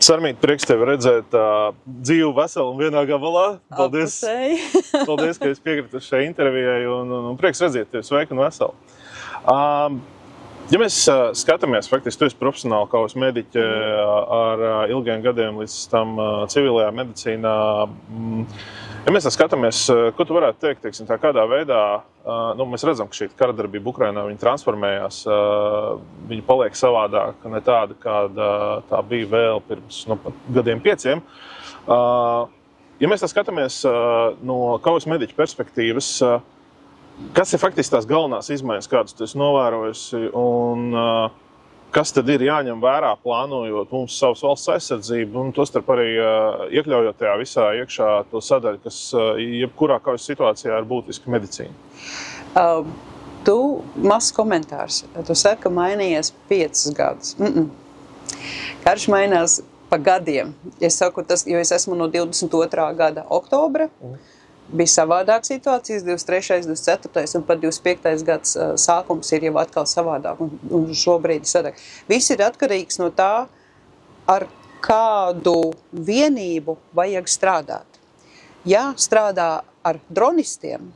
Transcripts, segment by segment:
Sarmīt, prieks tevi redzēt dzīvu, veselu un vienā gabalā. Paldies, paldies, ka esi piekritis šai intervijai un prieks redzēt tevi sveiku un veselu. Ja mēs skatāmies, faktiski tu esi profesionāli kaujas mediķe ar ilgiem gadiem līdz tam civilajā medicīnā. Ja mēs skatāmies, ko tu varētu teikt, teiksim, tā kādā veidā, mēs redzam, ka šī karadarbība Ukrainā, viņa transformējās, viņa paliek savādāk, ne tāda, kāda tā bija vēl pirms gadiem 5. Ja mēs skatāmies no kaujas mediķa perspektīvas, kas ir faktiski tās galvenās izmaiņas, kādas tu esi novērojusi, un kas tad ir jāņem vērā, plānojot mums savas valsts aizsardzību, un tostarp arī iekļaujot tajā visā iekšā to sadaļu, kas jebkurā kaujas situācijā ir būtiska medicīna? Mazs komentārs. Tu saki, ka mainījies 5 gadus. Karš mainās pa gadiem. Es saku tas, jo es esmu no 22. gada oktobra. Bija savādāk situācijas, 23., 24. un pat 25. gads sākums ir jau atkal savādāk un šobrīd sadāk. Viss ir atkarīgs no tā, ar kādu vienību vajag strādāt. Ja strādā ar dronistiem,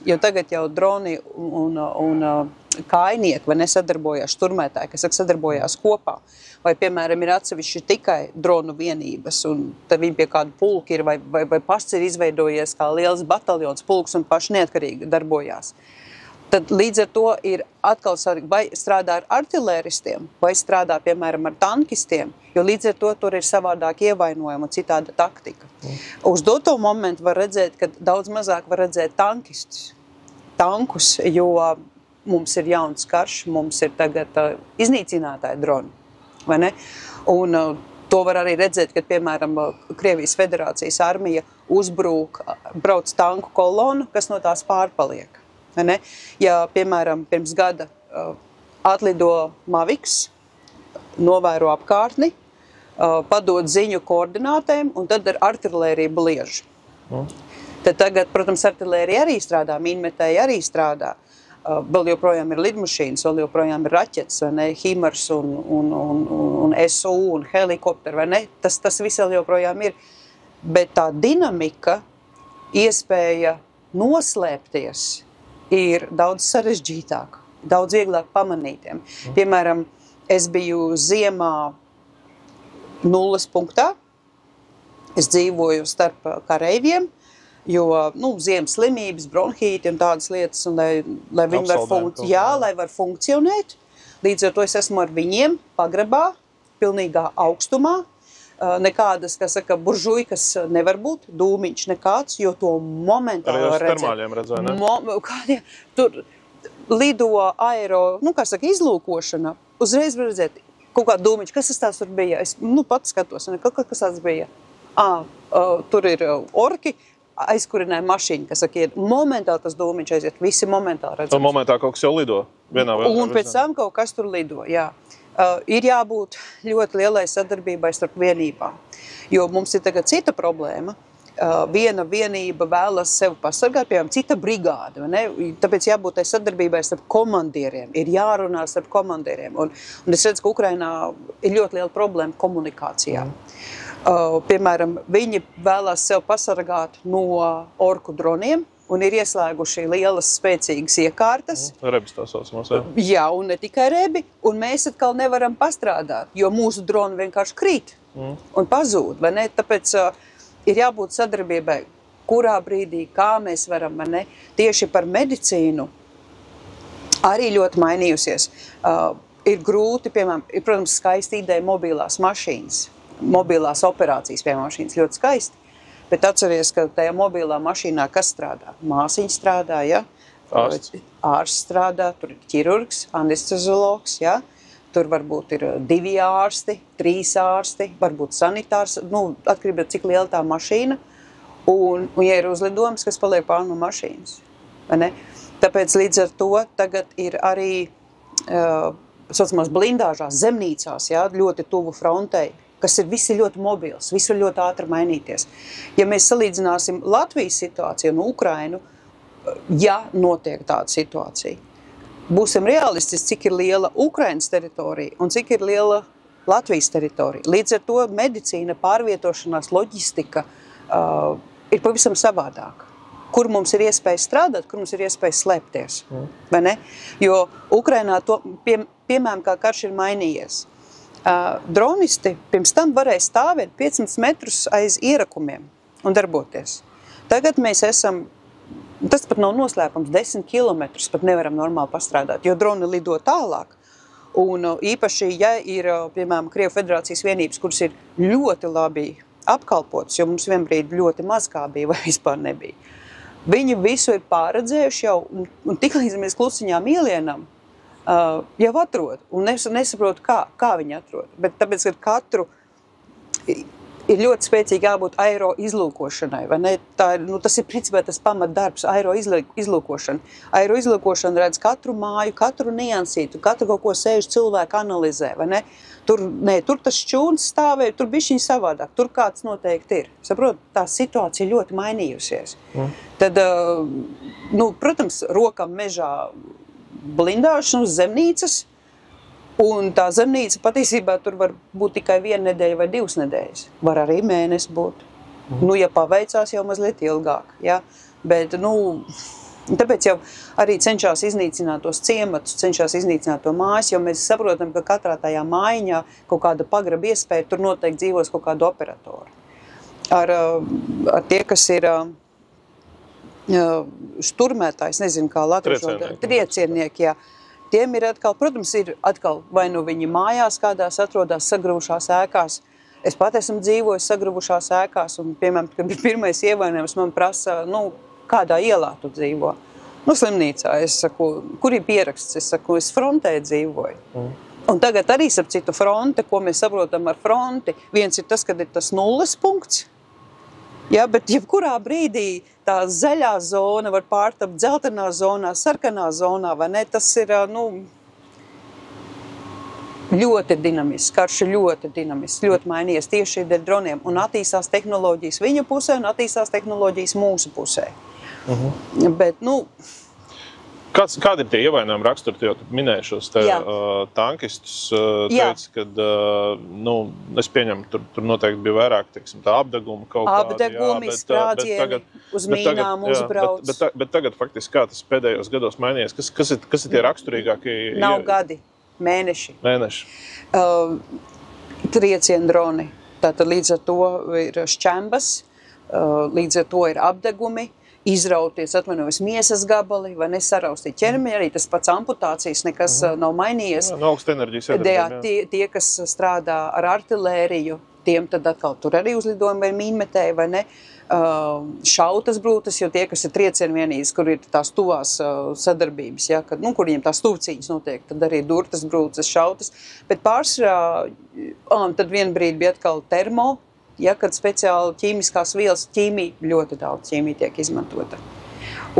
jo tagad jau droni un kājnieki vai nesadarbojās šturmētāji, kas sadarbojās kopā, vai, piemēram, ir atsevišķi tikai dronu vienības, un tad viņi pie kādu pulku ir, vai pašs ir izveidojies kā liels bataljons pulks un paši neatkarīgi darbojās. Tad līdz ar to ir atkal svarīgi, vai strādā ar artilēristiem, vai strādā, piemēram, ar tankistiem, jo līdz ar to tur ir savādāk ievainojuma un citāda taktika. Uz doto momentu var redzēt, ka daudz mazāk var redzēt tankus, jo mums ir jauns karš, mums ir tagad iznīcinātāji droni. Vai ne? Un to var arī redzēt, kad, piemēram, Krievijas Federācijas armija brauc tanku kolonu, kas no tās pārpaliek. Vai ne? Ja, piemēram, pirms gada atlido Maviks, novēro apkārtni, padod ziņu koordinātēm un tad ar artilēriju bliež. Tad tagad, protams, artilērija arī strādā, mīnmetēji arī strādā. Vēl joprojām ir lidmašīnas, vēl joprojām ir raķetes, vai ne, Himars un SU un helikopteri, vai ne, tas viss vēl joprojām ir. Bet tā dinamika, iespēja noslēpties ir daudz sarežģītāka, daudz vieglāk pamanītiem. Piemēram, es biju ziemā 0 punktā, es dzīvoju starp kareiviem, jo, ziemas slimības, bronhīti un tādas lietas, un lai viņi var funkcionēt. Līdz ar to es esmu ar viņiem pagrabā, pilnīgā augstumā. Nekādas, kas saka, buržujkas nevar būt, dūmiņš nekāds, jo to momentāli var redzēt. Arī uz termāļiem redzēja, ne? Tur lido aero, izlūkošana, uzreiz var redzēt kaut kādu dūmiņš. Kas tas tās tur bija? Es pats skatos, kas tās bija? Tur ir orki, aizkurināja mašīnu, kas saka, momentāli tas dūmiņš aiziet, visi momentāli redzams. Un momentā kaut kas jau lido? Un pēc tam kaut kas tur lido, jā. Ir jābūt ļoti lielai sadarbībai starp vienībām, jo mums ir tagad cita problēma. Viena vienība vēlas sevi pasargāt, piemēram, cita brigāde, vai ne? Tāpēc jābūt tai sadarbībai starp komandieriem, ir jārunā starp komandieriem. Un es redzu, ka Ukrainā ir ļoti liela problēma komunikācijā. Piemēram, viņi vēlās sev pasargāt no orku droniem un ir ieslēguši lielas, spēcīgas iekārtas. Rebis tā saucamās, jā. Jā, un ne tikai rebi, un mēs atkal nevaram pastrādāt, jo mūsu droni vienkārši krīt un pazūd, vai ne? Tāpēc ir jābūt sadarbībai, kurā brīdī, kā mēs varam, vai ne? Tieši par medicīnu arī ļoti mainījusies. Ir grūti, piemēram, protams, skaisti ideja mobilās mašīnas. Mobilās operācijas pie mašīnas ļoti skaisti, bet atceries, ka tajā mobilā mašīnā kas strādā? Māsiņa strādā, ja? Ārsts strādā, tur ir ķirurgs, anesteziologs, ja? Tur varbūt ir 2 ārsti, 3 ārsti, varbūt sanitārs, atkarībā cik liela tā mašīna, un ja ir uzlidojums, kas paliek pār no mašīnas, vai ne? Tāpēc līdz ar to tagad ir arī saucamās blindāžās, zemnīcās, ja? Ļoti tuvu frontei, kas ir visi ļoti mobils, visu ļoti ātri mainīties. Ja mēs salīdzināsim Latvijas situāciju un Ukrainu, ja notiek tāda situācija, būsim realistiski, cik ir liela Ukrainas teritorija un cik ir liela Latvijas teritorija. Līdz ar to medicīna, pārvietošanās, loģistika ir pavisam savādāka. Kur mums ir iespēja strādāt, kur mums ir iespēja slēpties. Vai ne? Jo Ukrainā to, piemēram, kā karš ir mainījies. Dronisti pirms tam varēja stāvēt 500 metrus aiz ierakumiem un darboties. Tagad mēs esam, tas pat nav noslēpums, 10 kilometrus pat nevaram normāli pastrādāt, jo droni lido tālāk. Un īpaši, ja ir, piemēram, Krievu federācijas vienības, kuras ir ļoti labi apkalpotas, jo mums vienbrīd ļoti maz kā bija vai vispār nebija. Viņi visu ir pārredzējuši jau, un tiklīdz mēs klusiņām ielienam, jau atrod, un nesaprotu, kā viņi atrod. Bet tāpēc, ka katru ir ļoti spēcīgi jābūt aero izlūkošanai, vai ne? Tas ir principā tas pamatdarbs, aero izlūkošana. Aero izlūkošana redz katru māju, katru niansītu, katru kaut ko sēž cilvēku analizē, vai ne? Tur tas šķūns stāvēja, tur bišķiņ savādāk, tur kāds noteikti ir. Saprot, tā situācija ļoti mainījusies. Tad, protams, rokam mežā blindāšana uz zemnīcas, un tā zemnīca patiesībā tur var būt tikai 1 nedēļa vai 2 nedēļas. Var arī mēnesi būt. Ja paveicās jau mazliet ilgāk, ja? Bet, tāpēc jau arī cenšas iznīcināt tos ciematus, cenšas iznīcināt to mājas, jo mēs saprotam, ka katrā tajā mājiņā kaut kāda pagraba iespēja, tur noteikti dzīvos kaut kādu operatoru. Ar tie, kas ir šturmētājs, nezinu kā latviešu, trieciennieki, jā. Tiem ir atkal, protams, vai nu viņi mājās kādās atrodas sagrūšās ēkās. Es pat esmu dzīvojis sagrūšās ēkās, un, piemēram, kad bija pirmais ievainojums, man prasa, kādā ielā tu dzīvo? Slimnīcā. Es saku, kur ir pieraksts? Es saku, es frontē dzīvoju. Un tagad arī ap citu fronte, ko mēs saprotam ar fronti. Viens ir tas, kad ir tas nulles punkts, ja, bet jebkurā brīdī tā zaļā zona var pārtapt dzeltenā zonā, sarkanā zonā, vai ne? Tas ir, ļoti dinamisks, karš ir ļoti dinamisks, ļoti mainījies tieši dēļ droniem. Un attīstās tehnoloģijas viņu pusē un attīstās tehnoloģijas mūsu pusē. Bet, Kādi ir tie ievainojumi raksturi? Tu jau minēji šos tankistus, teici, kad, es pieņemu, tur noteikti bija vairāk, teiksim, tā apdeguma kaut kāda. Apdegumi, sprādzieni, uz mīnām uzbrauc. Bet tagad faktiski kā tas pēdējos gados mainījies? Kas ir tie raksturīgākie? Nav gadi, mēneši. Triecienu droni. Tātad līdz ar to ir šķembas, līdz ar to ir apdegumi, izrauties, atvainojas miesas gabali, vai nesaraustīt ķermeni, arī tas pats amputācijas nekas nav mainījies. No augsta enerģijas iedarbiem, tie, kas strādā ar artilēriju, tiem tad atkal tur arī uzlidojumi vai mīnmetēji, vai ne, šautas brūtas, jo tie, kas ir triecienvienības, kur ir tās tuvās sadarbības, ja, kad, kur viņiem tās tuvcīņas notiek, tad arī durtas brūtas, šautas, bet pārsvarā, tad vienbrīd bija atkal termo, ja, kad speciāli ķīmiskās vielas, ļoti daudz ķīmija tiek izmantota.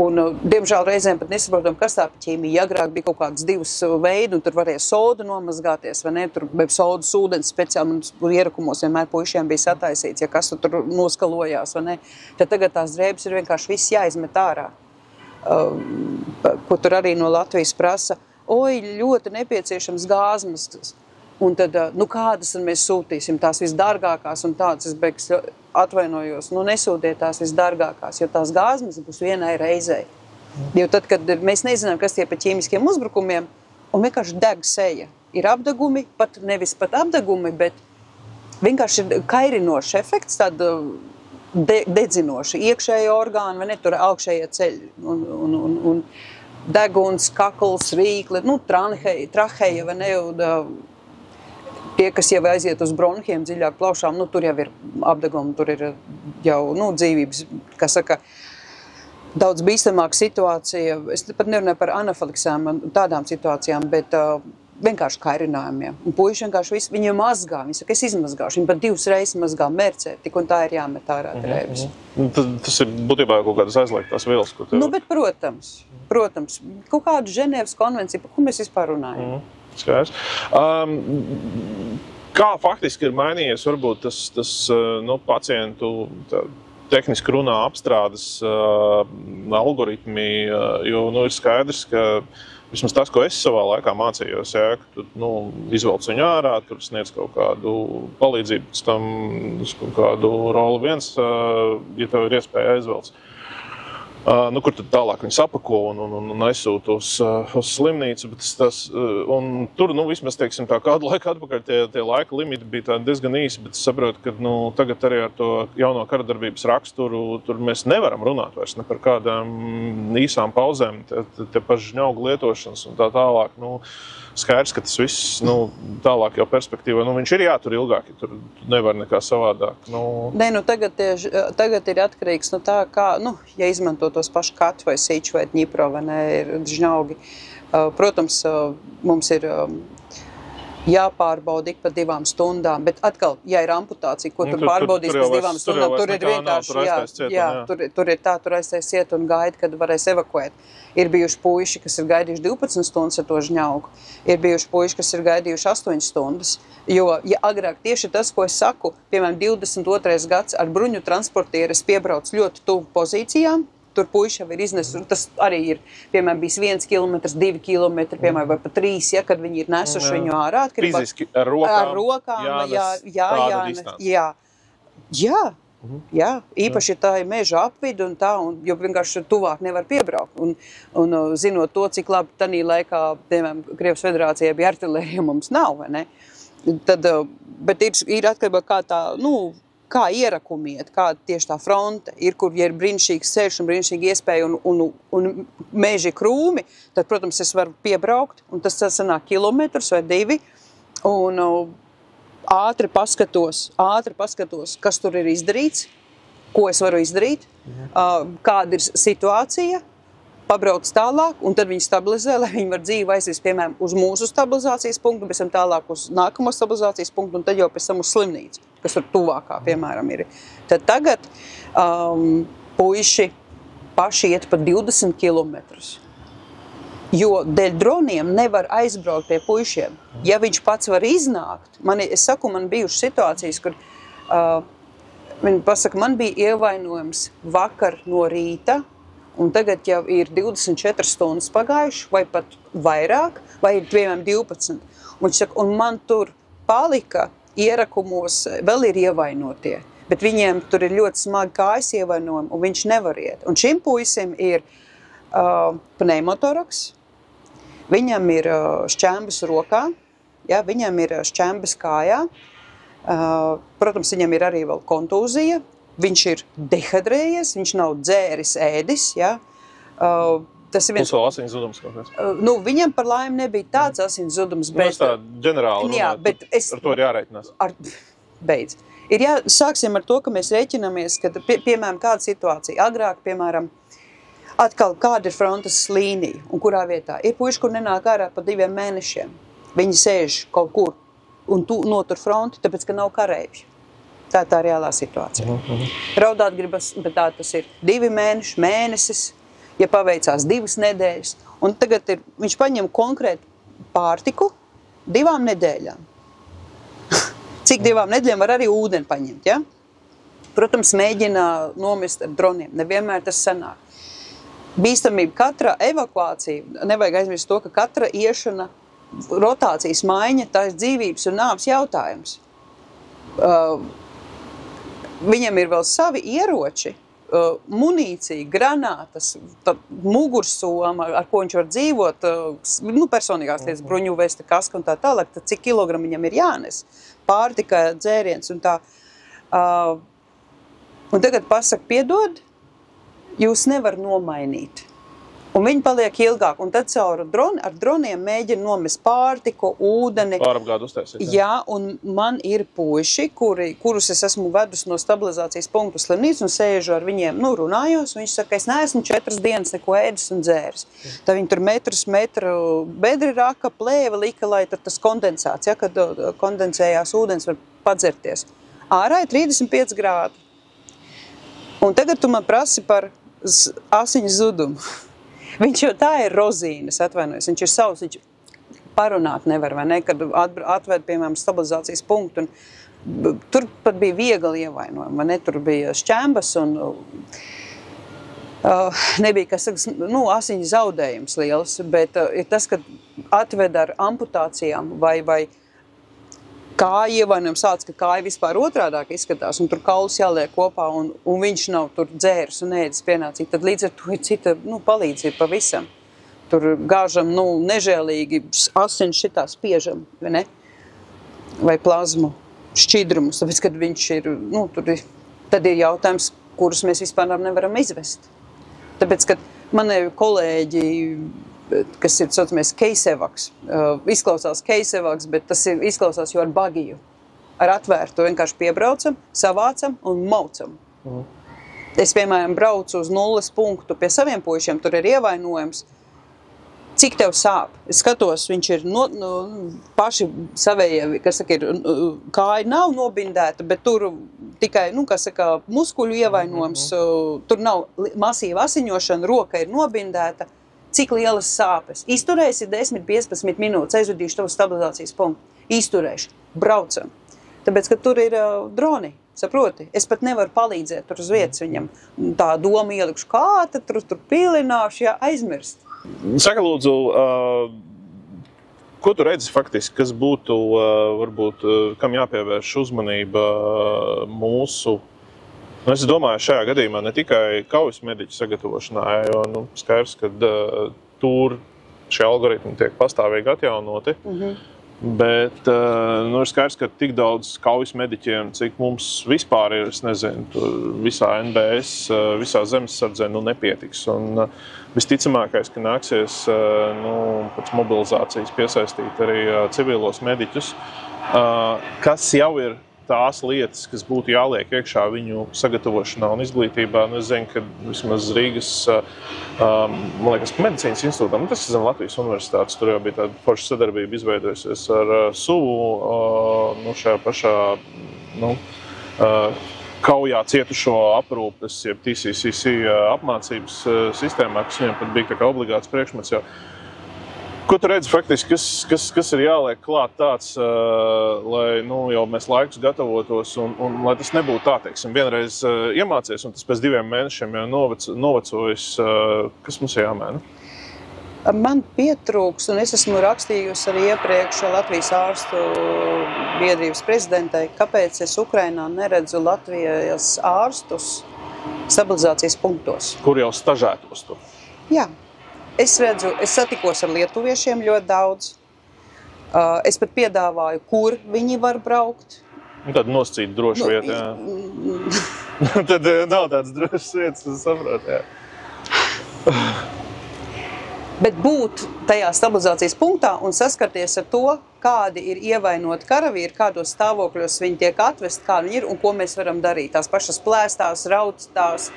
Un, diemžēl reizēm pat nesaprotam, kas tā pa ķīmija. Agrāk bija kaut kādas 2 veidi, un tur varēja sodu nomazgāties, vai ne? Tur bija sodas ūdens speciāli, un ierakumos vienmēr puišiem bija sataisīts, ja kas tur noskalojās, vai ne? Tad tagad tās drēbes ir vienkārši viss jāizmet ārā. Ko tur arī no Latvijas prasa, ļoti nepieciešams gāzmaskas. Un tad, kādas mēs sūtīsim, tās visdārgākās un tādas, es beigas atvainojos, nesūtiet tās visdārgākās, jo tās gāzmas būs vienai reizei. Jo tad, kad mēs nezinām, kas tie pa ķīmiskiem uzbrukumiem, un vienkārši deg seja. Ir apdegumi, pat nevis pat apdegumi, bet vienkārši ir kairinošs efekts, tāda dedzinoša, iekšēja orgāna, vai ne, tur augšējie ceļi, un deguns, kakls, rīkli, traheja, vai ne, tie, kas jau aiziet uz bronhiem, dziļāk plaušām, tur jau ir apdegumi, tur ir jau, dzīvības, kā saka, daudz bīstamāka situācija. Es pat nerunāju par anafiliksēm un tādām situācijām, bet vienkārši kairinājumiem. Un puiši vienkārši viņi mazgā, viņi saka, es izmazgāšu, viņi pat 2 reizes mazgā mērcē, tik un tā ir jāmet ārā drēbes. Tas ir būtībā kaut kādas aizliegtās vielas, ko tev... Bet protams, kaut kādu Ženēvas konvenciju, par ko mēs vispār runājam. Skaidrs. Kā faktiski ir mainījies varbūt tas pacientu tehniski runā apstrādes algoritmi, jo ir skaidrs, ka vismaz tas, ko es savā laikā mācījos, jā, ka tu, izvelc viņu ārā, tur sniedz kaut kādu palīdzību, pēc tam kaut kādu roli viens, ja tev ir iespēja aizvelc. Kur tad tālāk viņus apako un aizsūta uz slimnīcu, bet un tur, vismaz, teiksim, tā kādu laiku atpakaļ tie laika limiti bija diezgan īsi, bet es saprotu, ka, tagad arī ar to jauno karadarbības raksturu, tur mēs nevaram runāt vairs ne par kādām īsām pauzēm, te paši žņaugu lietošanas un tā tālāk, skaidrs, ka tas viss, tālāk jau perspektīvā, viņš ir jātur ilgāk, ja tur nevar nekā savādāk. Nē, tagad ir atkarīgs no tā, kā, ja izmanto tos pašu Katu vai Siču vai Dņipro, vai ne, ir žņaugi. Protams, mums ir jāpārbauda ik pa 2 stundām, bet atkal, ja ir amputācija, ko tur pārbaudīs pēc 2 stundām, tur ir vienkārši, tur ir tā, tur aiztais ciet un gaida, kad varēs evakuēt. Ir bijuši puiši, kas ir gaidījuši 12 stundas ar to žņaugu, ir bijuši puiši, kas ir gaidījuši 8 stundas, jo, ja agrāk tieši tas, ko es saku, piemēram, 22. gads ar bruņu transportieres piebrauc ļoti tuvu pozīcijām, tur puiši jau ir iznesuši, tas arī ir, piemēram, bijis 1 kilometrs, 2 kilometri, piemēram, vai pat 3, ja, kad viņi ir nesuši viņu ārā. Fiziski ar rokām, jā, īpaši tā ir meža apvidu un tā, jo vienkārši tuvāk nevar piebraukt. Un zinot to, cik labi tanī laikā, piemēram, Krievijas federācijai bija artilērija, mums nav, vai ne? Tad, bet ir atkarībā kā tā, kā ierakumi iet, kā tieši tā fronte ir, kur, ja ir brīnišķīgs ceļš un brīnišķīgi iespēja un meži krūmi, tad, protams, es varu piebraukt, un tas sanāk kilometrus vai 2, un ātri paskatos, kas tur ir izdarīts, ko es varu izdarīt, kāda ir situācija, pabrauc tālāk, un tad viņi stabilizē, lai viņi var dzīvi aizvest, piemēram, uz mūsu stabilizācijas punktu, pēc tam tālāk uz nākamo stabilizācijas punktu, un tad jau pēc tam uz slimnīcu, kas tur tuvākā, piemēram, ir. Tad tagad puiši paši iet pa 20 kilometrus, jo dēļ droniem nevar aizbraukt pie puišiem. Ja viņš pats var iznākt, man bijušas situācijas, kur viņi pasaka, man bija ievainojums vakar no rīta, un tagad jau ir 24 stundas pagājuši, vai pat vairāk, vai ir, piemēram, 12. Un viņš saka, un man tur palika ierakumos, vēl ir ievainotie, bet viņiem tur ir ļoti smagi kājas ievainojumi, un viņš nevar iet. Un šim puisim ir pneimotoraks, viņam ir šķembas rokā, ja, viņam ir šķembas kājā, protams, viņam ir arī vēl kontūzija, viņš ir dehidrējies, viņš nav dzēris, ēdis, ja. Tas ir viens... Plus vēl asiņu zudums kaut kas. Viņam par laimi nebija tāds asiņu zudums, bet... tā ģenerāli runāt, ar to ir jārēķinās. Beidz. Sāksim ar to, ka mēs rēķinamies, kad, piemēram, kāda situācija. Agrāk, piemēram, atkal kāda ir frontes līnija un kurā vietā. Ir puiši, kur nenāk ārā pa 2 mēnešiem. Viņi sēž kaut kur un notur fronti, tāpēc, ka nav kareivju. Tā ir tā reālā situācija. Raudāt gribas, bet tā tas ir 2 mēneši, mēnesis, ja paveicās 2 nedēļas. Un tagad viņš paņem konkrētu pārtiku 2 nedēļām. Cik 2 nedēļām var arī ūdeni paņemt, ja? Protams, mēģina nomest ar droniem. Nevienmēr tas sanāk. Bīstamība, katra evakuācija, nevajag aizmirst to, ka katra iešana, rotācijas maiņa, tā ir dzīvības un nāves jautājums. Viņam ir vēl savi ieroči, munīcija, granātas, mugursoma, ar ko viņš var dzīvot, personīgās lietas, bruņu vesta, kaska un tā tālāk, tad cik kilogramu viņam ir jānes, pārtika, dzēriens un tā. Un tagad pasaka, piedod, jūs nevar nomainīt. Un viņi paliek ilgāk, un tad caur ar droniem mēģina nomest pārtiku, ūdeni. Pārapgādu uztaisīt. Jā, un man ir puiši, kurus es esmu vedus no stabilizācijas punktu slimnīcu un sēžu ar viņiem, runājos, un viņš saka, es neesmu 4 dienas neko ēdis un dzēris. Tad viņi tur metru bedri raka, plēva lika, lai tad tas kondensāts, ja, kad kondensējās ūdens var padzerties. Ārā ir 35 grādi. Un tagad tu man prasi par asiņu zudumu. Viņš jau tā ir rozīnes, atvainojas, viņš ir savs, viņš parunāt nevar, vai ne, kad atved, piemēram, stabilizācijas punktu, un tur pat bija viegli ievainojumi, vai ne, tur bija šķembas, un Nebija, kas saka, asiņu zaudējums liels, bet ir tas, ka atved ar amputācijām vai kāja ievainojums sāc, ka kāja vispār otrādāk izskatās, un tur kaulus jāliek kopā, un viņš nav tur dzēris un ēdis pienācīgi, tad līdz ar to ir cita palīdzība pavisam. Tur gāžam nežēlīgi asiņas šitā spiežam, vai ne? Vai plazmu šķidrumus, tāpēc, kad viņš ir, tad ir jautājums, kurus mēs vispār nevaram izvest. Tāpēc, kad mani kolēģi, kas ir saucamies Keisevaks, izklausās Keisevaks, bet tas izklausās jau ar bagiju. Ar atvērtu vienkārši piebraucam, savācam un maucam. Es, piemēram, braucu uz 0 punktu pie saviem puišiem, tur ir ievainojums. Cik tev sāp? Es skatos, viņš ir paši savējie, kas saka, kāja nav nobindēta, bet tur tikai, muskuļu ievainojums, tur nav masīva asiņošana, roka ir nobindēta. Cik lielas sāpes? Izturēsi 10-15 minūtes, aizvedīšu tavu stabilizācijas punktu. Izturēšu, braucam. Tāpēc, ka tur ir droni, saproti? Es pat nevaru palīdzēt tur uz vietas viņam. Tā doma ielikšu, kā tad tur pīlināšu, aizmirst. Saka, lūdzu, ko tu redzi faktiski, kas būtu, varbūt, kam jāpievērš uzmanība mūsu, es domāju, šajā gadījumā ne tikai kaujas mediķu sagatavošanā, jo, skaidrs, ka tur šie algoritmi tiek pastāvīgi atjaunoti, bet, ir skaidrs, ka tik daudz kaujas mediķiem, cik mums vispār ir, es nezinu, tur visā NBS, visā zemesardzē, nepietiks. Un visticamākais, ka nāksies pēc mobilizācijas piesaistīt arī civilos mediķus, kas jau ir tās lietas, kas būtu jāliek iekšā viņu sagatavošanā un izglītībā. Es zinu, ka vismaz Rīgas, man liekas, medicīnas institūtā, tas ir zem Latvijas universitātes, tur jau bija tāda forša sadarbība izveidojusies ar SUVU, šajā pašā, kaujā cietušo aprūpes, jeb TCCC apmācības sistēmā, kas viņam pat bija tā kā obligāts priekšmets jau. Ko tu redzi faktiski, kas ir jāliek klāt tāds, lai jau mēs laikus gatavotos un lai tas nebūtu tā, teiksim, vienreiz iemācies un tas pēc 2 mēnešiem jau novecojis, kas mums jāmēna? Man pietrūks, un es esmu rakstījusi arī iepriekš Latvijas ārstu biedrības prezidentai, kāpēc es Ukrainā neredzu Latvijas ārstus stabilizācijas punktos. Kur jau stažētos tu? Jā. Es satikos ar lietuviešiem ļoti daudz. Es pat piedāvāju, kur viņi var braukt. Un tad noscīt drošu vietu, jā. Tad nav tāds drošs vietas, es saprotu, jā. Bet būt tajā stabilizācijas punktā un saskarties ar to, kādi ir ievainoti karavīri, kādos stāvokļos viņi tiek atvest, kā viņi ir un ko mēs varam darīt. Tās pašas plēstās, rautstās,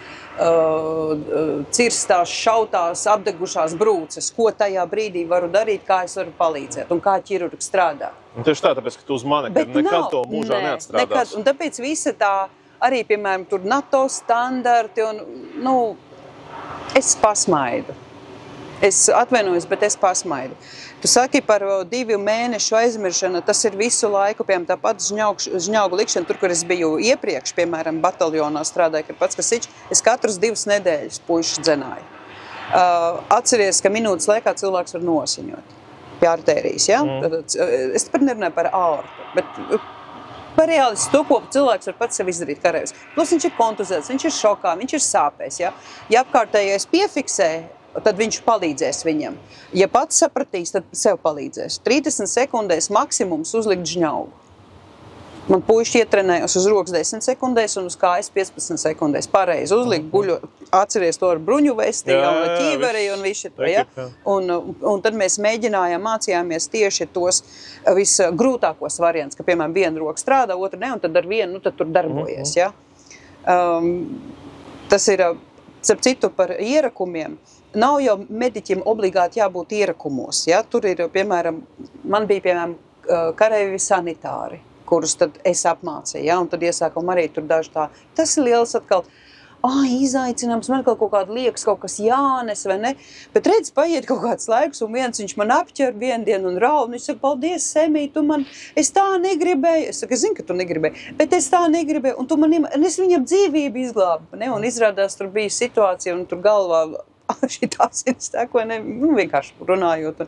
cirstās, šautās, apdegušās brūces, ko tajā brīdī varu darīt, kā es varu palīdzēt un kā ķirurgs strādā. Un tieši tā, tāpēc, ka tu uz mani, kad nekad to mūžā neatstrādās. Nekad, un tāpēc visa tā, arī, piemēram, tur NATO standarti un, es pasmaidu. Es atvainojos, bet es pasmaidu. Tu saki par 2 mēnešu aizmiršanu, tas ir visu laiku, piemēram, tāpat žņaugu likšana, tur, kur es biju iepriekš, piemēram, bataljonā strādāju, kad pats Kasičs, es katras 2 nedēļas puišus dzenāju. Atceries, ka minūtes laikā cilvēks var nosiņot pie artērijas, ja? Es pat nerunāju par aortu, bet par realistu to, ko cilvēks var pats sev izdarīt karavīrs. Plus viņš ir kontuzēts, viņš ir šokā, viņš ir sāpēs, ja? Ja apkārtējais piefiksē, tad viņš palīdzēs viņam. Ja pats sapratīs, tad sev palīdzēs. 30 sekundēs maksimums uzlikt žņaugu. Man puiši ietrenējos uz rokas 10 sekundēs un uz kājas 15 sekundēs. Pareizi uzlikt, guļot, atceries to ar bruņu vesti, ķīveri un visu to, ja? Un tad mēs mācījāmies tieši tos visgrūtākos variants, ka, piemēram, viena roka strādā, otra ne, un tad ar vienu, tad tur darbojies, ja? Tas ir, starp citu, par ierakumiem. Nav jau mediķim obligāti jābūt ierakumos, ja? Tur ir, piemēram, man bija, piemēram, kareivi sanitāri, kurus tad es apmācīju, ja? Un tad iesākam arī tur daži tā. Tas ir liels atkal, izaicinājums, man kaut kāda liekas, kaut kas jānes, vai ne? Bet redz, paiet kaut kāds laiks, un viņš man apķer vienu dienu un rauj, un viņš saka, paldies, Semī, es tā negribēju. Es saku, es zinu, ka tu negribēji, bet es tā negribēju, un es viņam dzīvību izglābu, ne? Un izrādās, tur bija situācija, un tur galvā šitās vai ne, vienkārši runājot.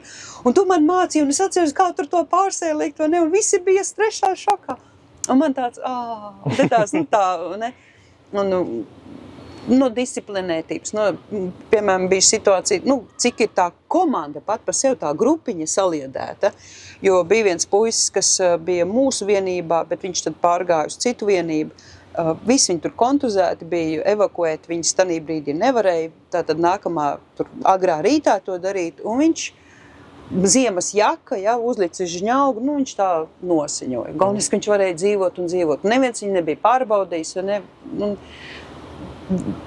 Un tu man mācīji, un es atceros, kā tur to pārsēlikt, vai ne, un visi bija strešā šokā. Un man tāds, tā, ne, un, disciplinētības, piemēram, bija situācija, cik ir tā komanda pat par sevi, tā grupiņa saliedēta, jo bija viens puisis, kas bija mūsu vienībā, bet viņš tad pārgāja uz citu vienību. Visi viņi tur kontuzēti bija, evakuēti, viņas tanī brīdī nevarēja, tātad nākamā tur agrā rītā to darīt, un viņš ziemas jaka, uzlicis žņaugu, viņš tā nosiņoja. Galvenais, ka viņš varēja dzīvot un dzīvot. Neviens viņu nebija pārbaudījis,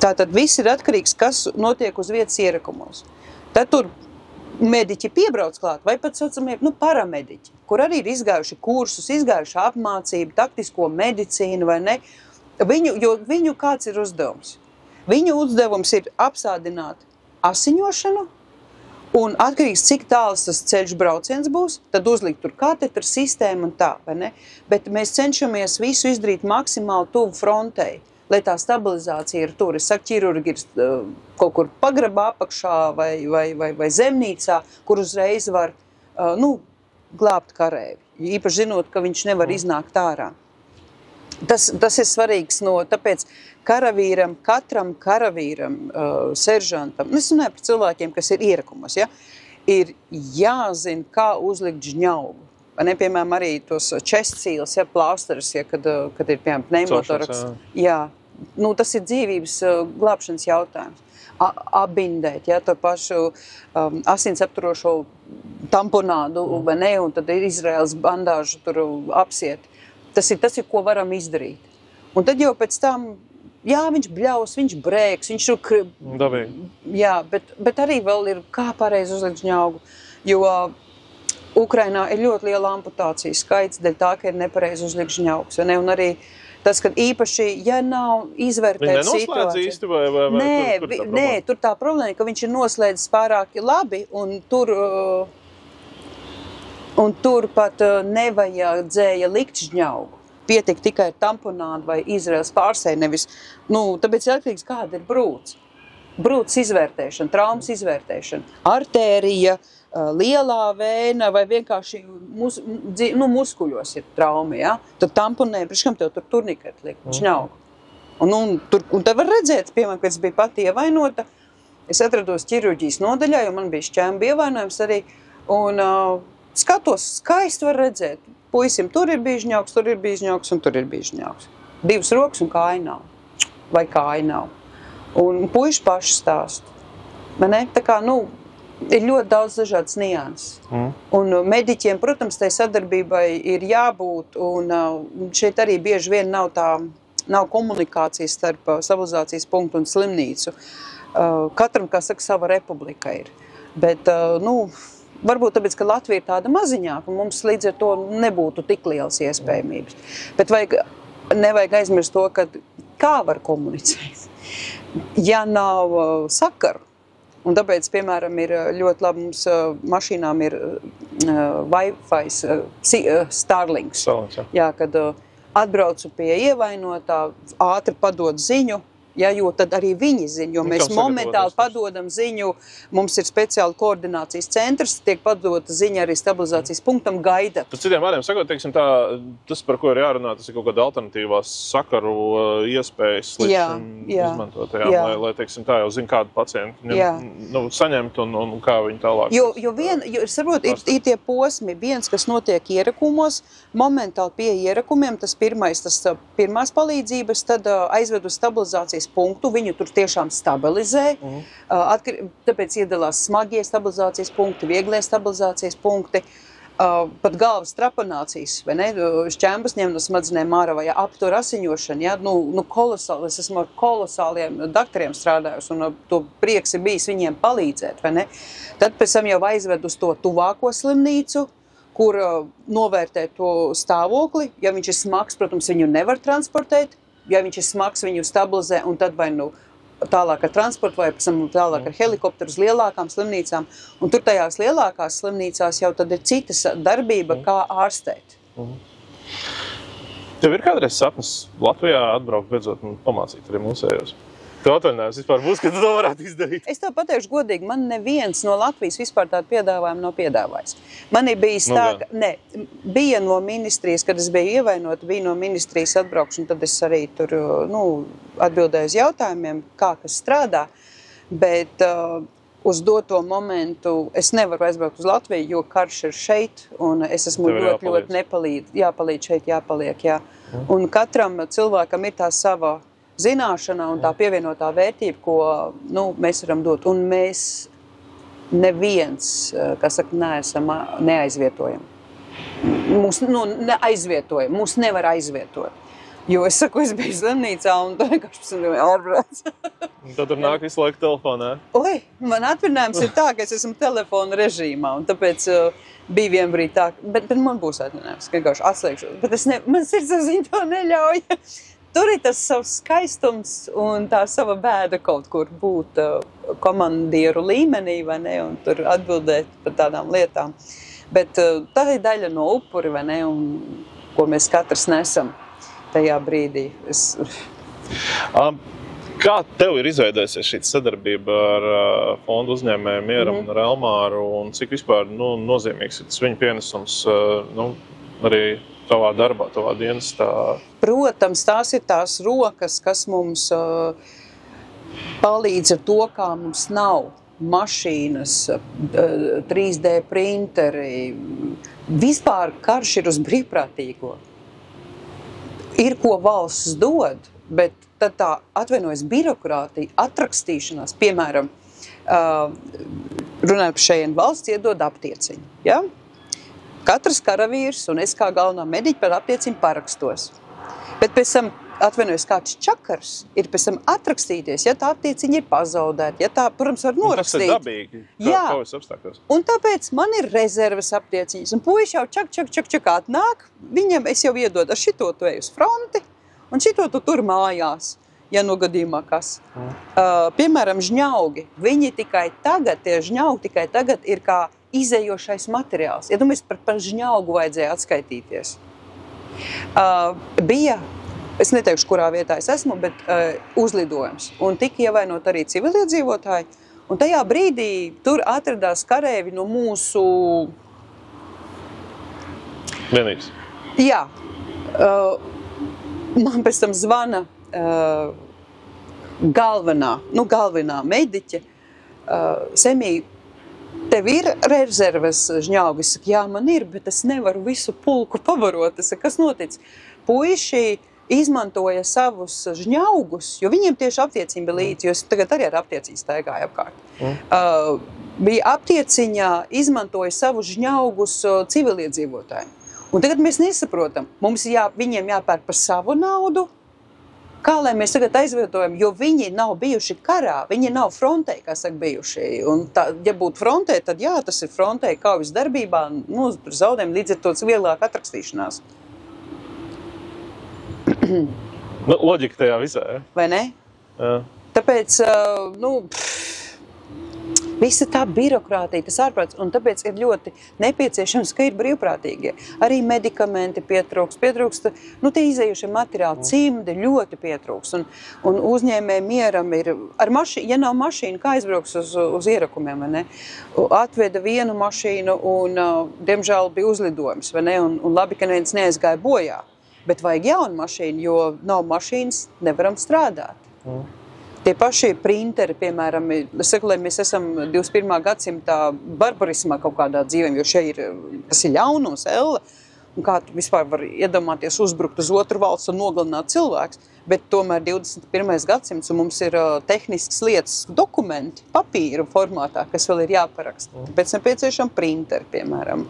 tātad viss ir atkarīgs, kas notiek uz vietas ierakumos. Tad tur mediķi piebrauc klāt, vai pat saucamie, paramediķi, kur arī ir izgājuši kursus, izgājuši apmācību, taktisko medicīnu, vai ne? Viņu kāds ir uzdevums? Viņu uzdevums ir apsādināt asiņošanu, un atkarīgs, cik tāls tas ceļš brauciens būs, tad uzlikt tur katetra sistēmu un tā, vai ne? Bet mēs cenšamies visu izdarīt maksimāli tuvu frontei, lai tā stabilizācija ir tur. Es saku, ķirurgi ir kaut kur pagrabā apakšā vai zemnīcā, kur uzreiz var, glābt karēvi. Īpaši zinot, ka viņš nevar iznākt ārā. Tas ir svarīgs tāpēc katram karavīram, seržantam, es runāju par cilvēkiem, kas ir ierakumos, ir jāzina, kā uzlikt žņaugu. Vai ne, piemēram, arī tos čestcīles, plāsteris, kad ir, piemēram, pneimotoraks. Jā, tas ir dzīvības glābšanas jautājums. Apbindēt, to pašu asins apturošo tamponādu, vai ne, un tad ir Izraels bandāžu tur apsiet. Tas ir, ko varam izdarīt. Un tad jau pēc tam, viņš bļaus, viņš brēks, viņš bet arī vēl ir kā pareizi uzlikt žņaugu, jo Ukrainā ir ļoti liela amputācijas skaits, dēļ tā, ka ir nepareizi uzlikt žņaugs. Un arī tas, ka īpaši, nav izvērtēt situāciju. Īsti vai nē, tur tā problēma, ka viņš ir noslēdzis pārāk labi, un tur pat nevajadzēja likt žņaugu. Pietik tikai tamponādu vai Izraels pārsēju, nevis, tāpēc ir atkarīgs, kāda ir brūce. Brūces izvērtēšana, traumas izvērtēšana, artērija, lielā vēna vai vienkārši muskuļos ir trauma, Tad tamponē, priekškam tev tur turniketi liek, žņaugu. Un tad var redzēt, piemēram, kad es biju pati ievainota, es atrados ķirurģijas nodaļā, jo man bija šķēma ievainojums arī, un skatos, skaisti var redzēt. Puisim tur ir bijis žņaugs, tur ir bijis žņaugs un tur ir bijis žņaugs. 2 rokas un kāja nav. Vai kāja nav. Un puiši paši stāst. Tā kā, ir ļoti daudz dažādas nianses. Un mediķiem, protams, tai sadarbībai ir jābūt, un šeit arī bieži vien nav komunikācijas starp stabilizācijas punktu un slimnīcu. Katram, kā saka, sava republika ir. Bet, varbūt tāpēc, ka Latvija ir tāda maziņāka, un mums līdz ar to nebūtu tik liels iespējamības. Bet nevajag aizmirst to, kā var komunicēt, ja nav sakaru. Un tāpēc, piemēram, ir ļoti labi mums mašīnām ir Wi-Fi, Starlinks. Kad atbraucu pie ievainotā, ātri padod ziņu, jo tad arī viņi zina, jo mēs momentāli padodam ziņu, mums ir speciāli koordinācijas centrs, tiek padota ziņa arī stabilizācijas punktam, gaida. Tad citiem vārdiem sakot, teiksim tā, tas, par ko ir jārunā, tas ir kaut kāda alternatīvās sakaru iespējas izmantot, lai, teiksim tā, jau zina, kādu pacientu saņemt un kā viņi tālāk. Jo saprot, ir tie posmi, viens, kas notiek ierakumos, momentāli pie ierakumiem, tas pirmās palīdzības, tad aizved uz stabilizācijas punktu, viņu tur tiešām stabilizē, tāpēc iedalās smagie stabilizācijas punkti, vieglie stabilizācijas punkti, pat galvas trapanācijas, vai ne, šķembas ņem no smadzenēm ārā vai aptur asiņošana, kolosāli, es esmu ar kolosāliem doktoriem strādājusi, un to prieks ir bijis viņiem palīdzēt, vai ne, tad pēc tam jau aizved uz to tuvāko slimnīcu, kur novērtē to stāvokli, ja viņš ir smags, protams, viņu nevar transportēt, ja viņš ir smags, viņu stabilizē, un tad vai nu tālāk ar transportu, vai pēc tam tālāk ar helikopteru uz lielākām slimnīcām. Un tur tajās lielākās slimnīcās jau tad ir citas darbība, kā ārstēt. Tev ir kādreiz sapnis Latvijā atbraukt beidzot un pamācīt arī mūsējos? Tev atvaļinājums vispār būs, ka tu to varētu izdarīt? Es tev pateikšu godīgi, man neviens no Latvijas vispār tādu piedāvājumu nav piedāvājis. Man ir bijis bija no ministrijas, kad es biju ievainota, bija no ministrijas atbraukšana, tad es arī tur, atbildēju uz jautājumiem, kā kas strādā, bet uz doto momentu es nevaru aizbraukt uz Latviju, jo karš ir šeit, un es esmu ļoti jāpalīdz šeit, jāpaliek, jā. Un katram cilvēkam ir tā sava zināšana un tā pievienotā vērtība, ko mēs varam dot. Un mēs neviens, kā saka, neaizvietojam. Neaizvietojam, mūs nevar aizvietot. Jo es saku, es biju slimnīcā un tā vienkārši ārprāts. Tad tur nāk visu laiku telefonā? Oi, man atvinājums ir tā, ka es esmu telefona režīmā, un tāpēc bija vienbrīd tā, bet man būs atvinājums, ka vienkārši atslēgšos. Bet man sirdsapziņa to neļauj. Tur ir tas savs skaistums un tā sava bēda kaut kur būt komandieru līmenī, vai ne, un tur atbildēt par tādām lietām. Bet tā ir daļa no upuri, vai ne, un ko mēs katrs nesam tajā brīdī. Kā tev ir izveidojusies šī sadarbība ar fondu uzņēmēju Mieram un ar Elmāru, un cik vispār nozīmīgs ir tas viņa pienesums arī tavā darbā, tavā dienestā? Protams, tās ir tās rokas, kas mums palīdz ar to, kā mums nav mašīnas, 3D printeri. Vispār karš ir uz brīvprātīgo. Ir, ko valsts dod, bet tad tā atvainojas birokrātija, atrakstīšanās, piemēram, runājot par šeit, valsts iedod aptieciņu, ja? Katrs karavīrs un es kā galvenā mediķa par aptieciņu parakstos. Bet pēc tam, atvainojos, kāds čakars ir pēc tam atrakstīties, ja tā aptieciņa ir pazaudēta, ja tā, protams, var norakstīt. Tas ir dabīgi, kaujas apstākļos. Un tāpēc man ir rezerves aptieciņas, un puiši jau čak atnāk, viņam es jau iedodu, ar šito tu ej uz fronti, un šito tu tur mājās, ja no gadījumā kas. Piemēram, žņaugi, tie žņaugi tikai tagad ir kā izējošais materiāls. Ja domājies, par žņaugu vajadzēja atskaitīties. Bija, es neteikšu, kurā vietā es esmu, bet uzlidojums. Un tika ievainot arī civiliedzīvotāji. Un tajā brīdī tur atradās karēvi no mūsu... Vienīgs. Jā. Man pēc tam zvana galvenā mediķe, Semī, tev ir rezerves žņaugi? Es saku, jā, man ir, bet es nevaru visu pulku pabarot. Es saku, kas notic? Puiši izmantoja savus žņaugus, jo viņiem tieši aptieciņa bija līdzi, jo es tagad arī ar aptieciņu staigāju apkārt. Bija aptieciņā, izmantoja savus žņaugus civiliedzīvotājiem. Un tagad mēs nesaprotam, viņiem jāpērk par savu naudu, kā lai mēs tagad aizvietojam, jo viņi nav bijuši karā, viņi nav frontē, kā saka, bijuši. Un ja būtu frontē, tad jā, tas ir frontē kaujas darbībā, tur zaudējumi, līdz ar to vieglāk atrakstīšanās. Loģika tajā visā, ja? Vai ne? Jā. Tāpēc, visa tā birokrātija, tas ārprāts, un tāpēc ir ļoti nepieciešams, ka ir brīvprātīgie. Arī medikamenti pietrūkst, tie izējušie materiāli, cimdi ļoti pietrūkst. Un uzņēmēji Mieram ir, ja nav mašīna, kā aizbrauks uz ierakumiem, vai ne? Atveda vienu mašīnu un, diemžēl, bija uzlidojums, vai ne? Un labi, ka neviens neaizgāja bojā. Bet vajag jaunu mašīnu, jo nav mašīnas, nevaram strādāt. Tie paši printeri, piemēram, es saku, lai mēs esam 21. gadsimtā barbarismā kaut kādā dzīvēm, jo šeit tas ir ļaunums, elle, un kā tu vispār var iedomāties uzbrukt uz otru valsts un nogalināt cilvēks, bet tomēr 21. gadsimts, un mums ir tehniskas lietas, dokumenti, papīra formātā, kas vēl ir jāparaksta. Pēc nepieciešam printeri, piemēram.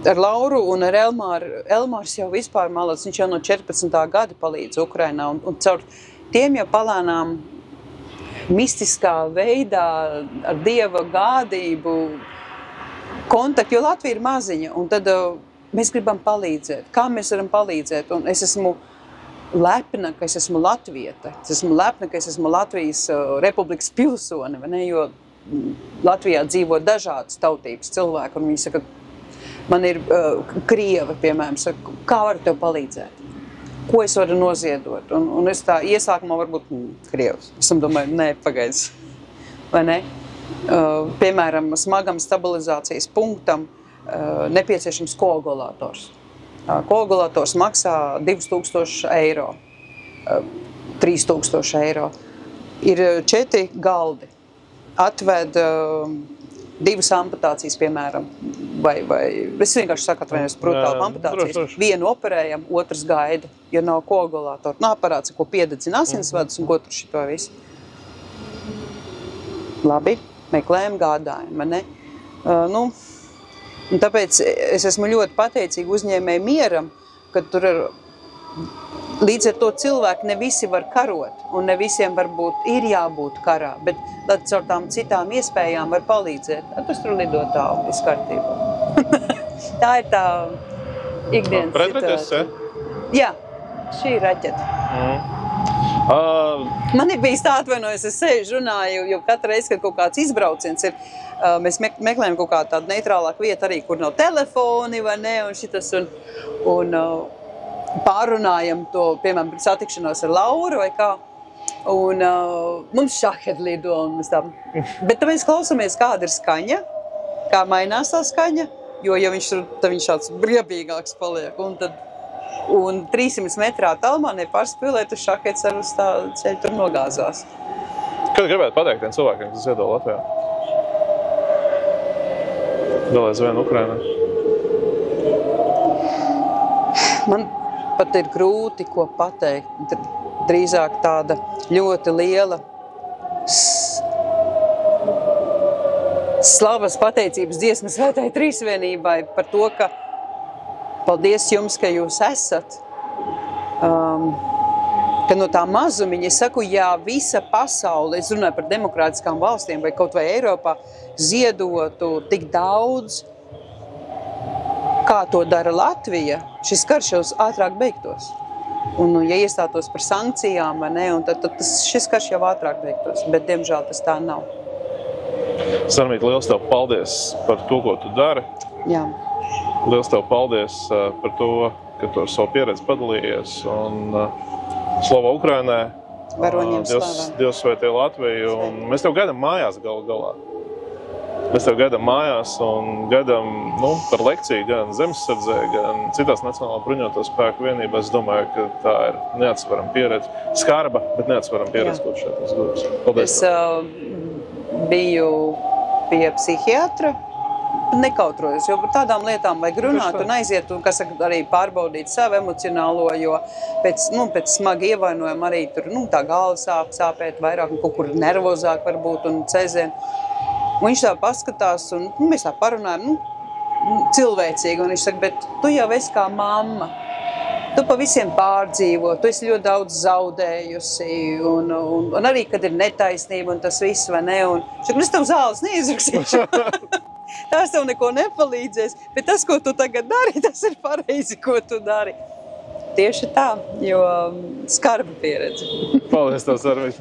Ar Lauru un ar Elmārs jau vispār malāts, viņš jau no 14. gada palīdz Ukrainā, un caur tiem jau palēnām mistiskā veidā ar Dieva gādību kontaktu, jo Latvija ir maziņa, un tad mēs gribam palīdzēt. Kā mēs varam palīdzēt? Un es esmu lepna, ka es esmu latvieta. Es esmu lepna, ka es esmu Latvijas republikas pilsone, vai ne? Jo Latvijā dzīvo dažādas tautības cilvēki, un viņi saka, man ir krieva, piemēram, saka, kā varu tev palīdzēt? Ko es varu noziedot? Un es tā iesākumā varbūt krievs. Es domāju, nē, pagaidzi, vai ne? Piemēram, smagam stabilizācijas punktam nepieciešams koagulators. Koagulators maksā 2000 eiro, 3000 eiro. Ir 4 galdi. Atved 2 amputācijas, piemēram, vai es vienkārši saku atvainojos brutāli amputācijas. Vienu operējam, otrs gaida, ja nav koagulātora. Aparāts, ko piededzina asinsvadus un ko tur šito visu. Labi, meklējam, gādājam, ne? Un tāpēc es esmu ļoti pateicīga uzņēmēju Mieram, ka tur līdz ar to cilvēki ne visi var karot, un ne visiem varbūt ir jābūt karā, bet tad caur tām citām iespējām var palīdzēt. Tas tur lido tālu, viss kārtībā. Tā ir tā ikdienas situācija. Jā, šī ir raķeta. Man ir bijis tā atvainojos, es sēžu runāju, jo katru reizi, kad kaut kāds izbrauciens ir, mēs meklējam kaut kādu tādu neitrālāku vietu arī, kur nav telefoni vai ne, un šitas, un pārunājam to, piemēram, satikšanos ar Lauru vai kā, un mums šahedi lido, un mēs tā, bet tad mēs klausamies, kāda ir skaņa, kā mainās tā skaņa, jo ja viņš tur, tad viņš šāds briebīgāks paliek, un 300 metrā tālumā nepārspīlēt uz šahets ar uz tā ceļu tur nogāzās. Kad gribētu pateikt tiem cilvēkiem, kas ziedo Latvijā? Vēl aizvien Ukrainā. Man pat ir grūti, ko pateikt. Drīzāk tāda ļoti liela slavas pateicības dziesmas Svētai Trīsvienībai par to, ka paldies jums, ka jūs esat, ka no tā mazumiņa, es saku, ja visa pasaule, es runāju par demokrātiskām valstīm vai kaut vai Eiropā, ziedotu tik daudz, kā to dara Latvija, šis karš jau ātrāk beigtos. Un, ja iestātos par sankcijām, vai ne, un tad šis karš jau ātrāk beigtos, bet, diemžēl, tas tā nav. Sarmīt, liels tev paldies par to, ko tu dari. Jā. Liels tev paldies par to, ka tu ar savu pieredzi padalījies. Un slava Ukrainai. Varoņiem slava. Dievs svētī Latviju. Un mēs tev gaidām mājās galu galā. Mēs tev gaidām mājās un gaidām par lekciju gan zemesardzē, gan citās Nacionālā bruņoto spēku vienībās. Es domāju, ka tā ir neatsvarama pieredze. Skarba, bet neatsvarama pieredze, ko šeit es gūstu. Paldies. Es biju pie psihiatra. Nekautrojos, jo par tādām lietām vajag runāt un aiziet un, kas saka, arī pārbaudīt savu emocionālo, jo pēc smagi ievainojuma arī tur, tā galva sāpēt vairāk un kaut kur nervozāk varbūt un cezien. Un viņš tā paskatās un mēs tā parunājam, cilvēcīgi, un viņš saka, bet tu jau esi kā mamma. Tu pa visiem pārdzīvo, tu esi ļoti daudz zaudējusi, un arī, kad ir netaisnība un tas viss, vai ne, un es tev zāles neizrakstīšu. Tās tev neko nepalīdzēs, bet tas, ko tu tagad dari, tas ir pareizi, ko tu dari. Tieši tā, jo skarba pieredze. Paldies tev, Sarmīt.